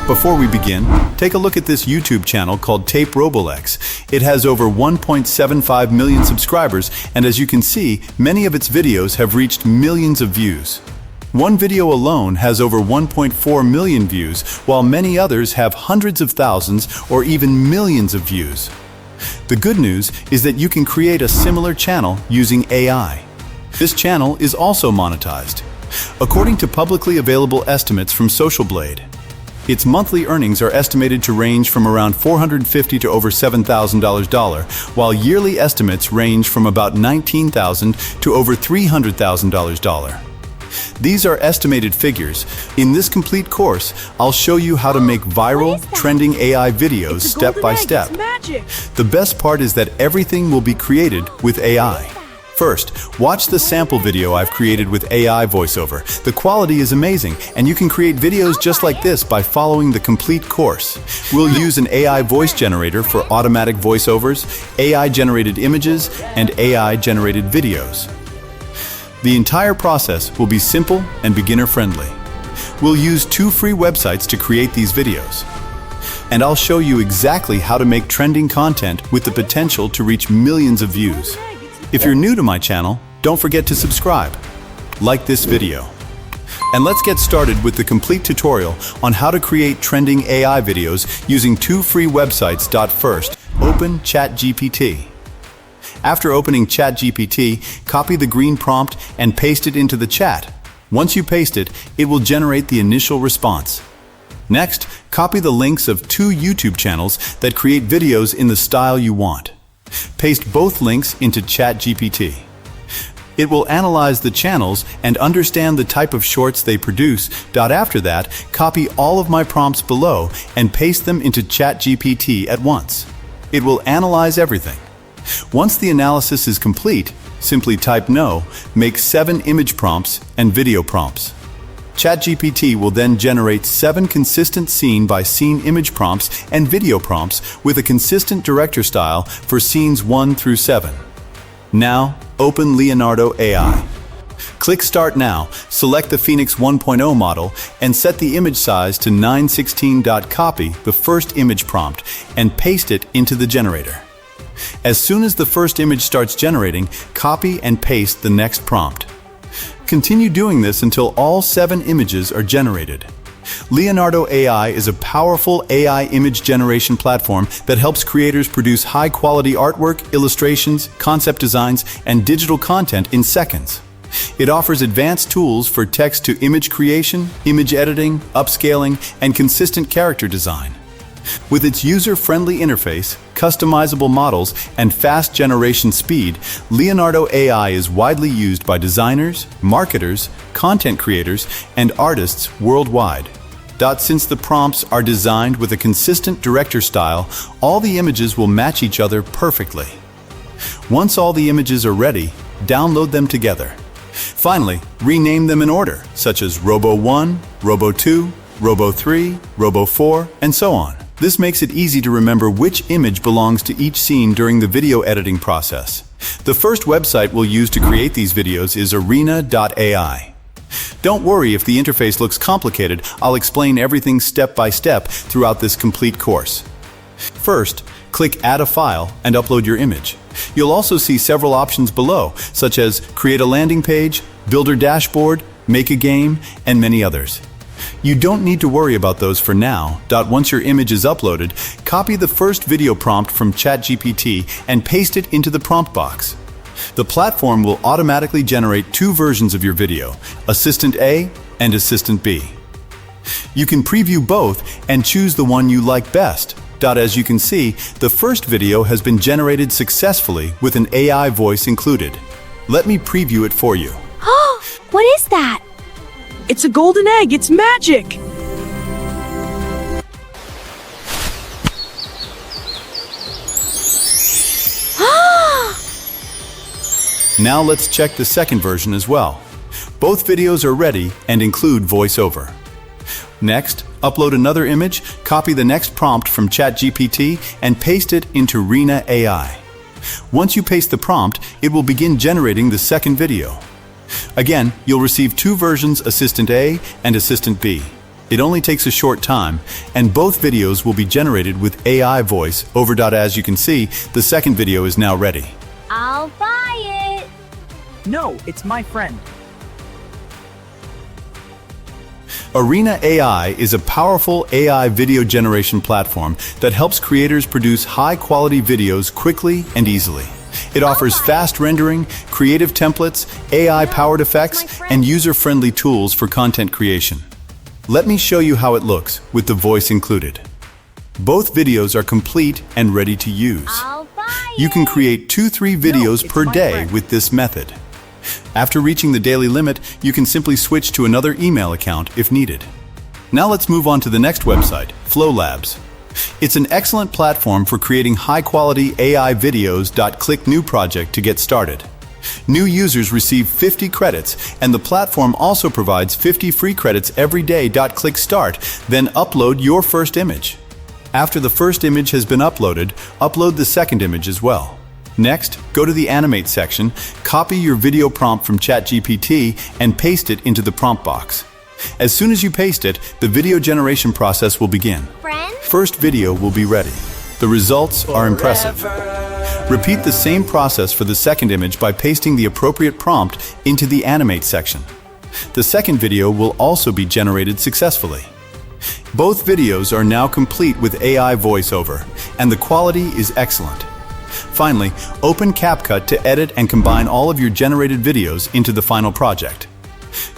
Before we begin, take a look at this YouTube channel called Tape Robolex. It has over 1.75 million subscribers, and as you can see, many of its videos have reached millions of views. One video alone has over 1.4 million views, while many others have hundreds of thousands or even millions of views. The good news is that you can create a similar channel using AI. This channel is also monetized. According to publicly available estimates from Social Blade, its monthly earnings are estimated to range from around $450 to over $7,000, while yearly estimates range from about $19,000 to over $300,000. These are estimated figures. In this complete course, I'll show you how to make viral, trending AI videos step by step. The best part is that everything will be created with AI. First, watch the sample video I've created with AI voiceover. The quality is amazing, and you can create videos just like this by following the complete course. We'll use an AI voice generator for automatic voiceovers, AI-generated images, and AI-generated videos. The entire process will be simple and beginner-friendly. We'll use 2 free websites to create these videos. And I'll show you exactly how to make trending content with the potential to reach millions of views. If you're new to my channel, don't forget to subscribe. Like this video. And let's get started with the complete tutorial on how to create trending AI videos using 2 free websites. First, open ChatGPT. After opening ChatGPT, copy the green prompt and paste it into the chat. Once you paste it, it will generate the initial response. Next, copy the links of 2 YouTube channels that create videos in the style you want. Paste both links into ChatGPT. It will analyze the channels and understand the type of shorts they produce. After that, copy all of my prompts below and paste them into ChatGPT at once. It will analyze everything. Once the analysis is complete, simply type no, make 7 image prompts and video prompts. ChatGPT will then generate 7 consistent scene-by-scene image prompts and video prompts with a consistent director style for scenes 1 through 7. Now, open Leonardo AI. Click Start Now, select the Phoenix 1.0 model, and set the image size to 916. Copy the first image prompt and paste it into the generator. As soon as the first image starts generating, copy and paste the next prompt. Continue doing this until all 7 images are generated. Leonardo AI is a powerful AI image generation platform that helps creators produce high-quality artwork, illustrations, concept designs, and digital content in seconds. It offers advanced tools for text-to-image creation, image editing, upscaling, and consistent character design. With its user-friendly interface, customizable models, and fast generation speed, Leonardo AI is widely used by designers, marketers, content creators, and artists worldwide. Since the prompts are designed with a consistent director style, all the images will match each other perfectly. Once all the images are ready, download them together. Finally, rename them in order, such as Robo 1, Robo 2, Robo 3, Robo 4, and so on. This makes it easy to remember which image belongs to each scene during the video editing process. The first website we'll use to create these videos is arena.ai. Don't worry if the interface looks complicated, I'll explain everything step by step throughout this complete course. First, click Add a File and upload your image. You'll also see several options below, such as Create a Landing Page, Builder Dashboard, Make a Game, and many others. You don't need to worry about those for now. Once your image is uploaded, copy the first video prompt from ChatGPT and paste it into the prompt box. The platform will automatically generate 2 versions of your video, Assistant A and Assistant B. You can preview both and choose the one you like best. As you can see, the first video has been generated successfully with an AI voice included. Let me preview it for you. What is that? It's a golden egg, it's magic! Now let's check the second version as well. Both videos are ready and include voiceover. Next, upload another image, copy the next prompt from ChatGPT, and paste it into Arena AI. Once you paste the prompt, it will begin generating the second video. Again, you'll receive 2 versions, Assistant A and Assistant B. It only takes a short time, and both videos will be generated with AI voice over. As you can see, the second video is now ready. I'll buy it. No, it's my friend. Arena AI is a powerful AI video generation platform that helps creators produce high-quality videos quickly and easily. It offers fast rendering, creative templates, AI-powered effects, and user-friendly tools for content creation. Let me show you how it looks with the voice included. Both videos are complete and ready to use. I'll buy You can it. create 2-3 videos it's per my day friend. with this method. After reaching the daily limit, you can simply switch to another email account if needed. Now let's move on to the next website, Flow Labs. It's an excellent platform for creating high-quality AI videos. Click New Project to get started. New users receive 50 credits, and the platform also provides 50 free credits every day. Click Start, then upload your first image. After the first image has been uploaded, upload the second image as well. Next, go to the Animate section, copy your video prompt from ChatGPT, and paste it into the prompt box. As soon as you paste it, the video generation process will begin. Friend? First video will be ready. The results are impressive. Repeat the same process for the second image by pasting the appropriate prompt into the Animate section. The second video will also be generated successfully. Both videos are now complete with AI voiceover, and the quality is excellent. Finally, open CapCut to edit and combine all of your generated videos into the final project.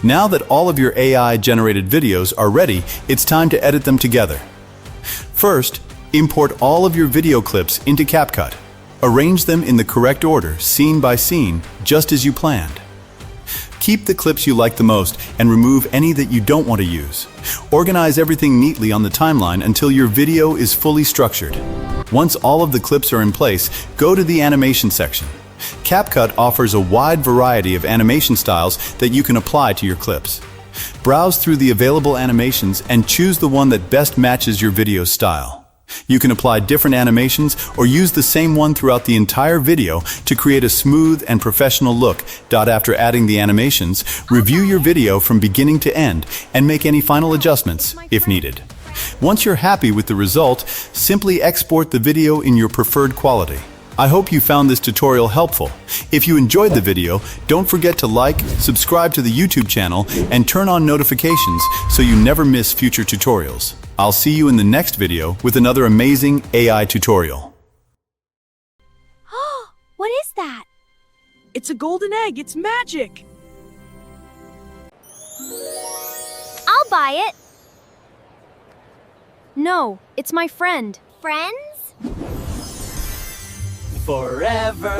Now that all of your AI-generated videos are ready, it's time to edit them together. First, import all of your video clips into CapCut. Arrange them in the correct order, scene by scene, just as you planned. Keep the clips you like the most and remove any that you don't want to use. Organize everything neatly on the timeline until your video is fully structured. Once all of the clips are in place, go to the animation section. CapCut offers a wide variety of animation styles that you can apply to your clips. Browse through the available animations and choose the one that best matches your video style. You can apply different animations or use the same one throughout the entire video to create a smooth and professional look. After adding the animations, review your video from beginning to end and make any final adjustments if needed. Once you're happy with the result, simply export the video in your preferred quality. I hope you found this tutorial helpful. If you enjoyed the video, don't forget to like, subscribe to the YouTube channel, and turn on notifications so you never miss future tutorials. I'll see you in the next video with another amazing AI tutorial. What is that? It's a golden egg. It's magic. I'll buy it. No, it's my friend. Friends? Forever.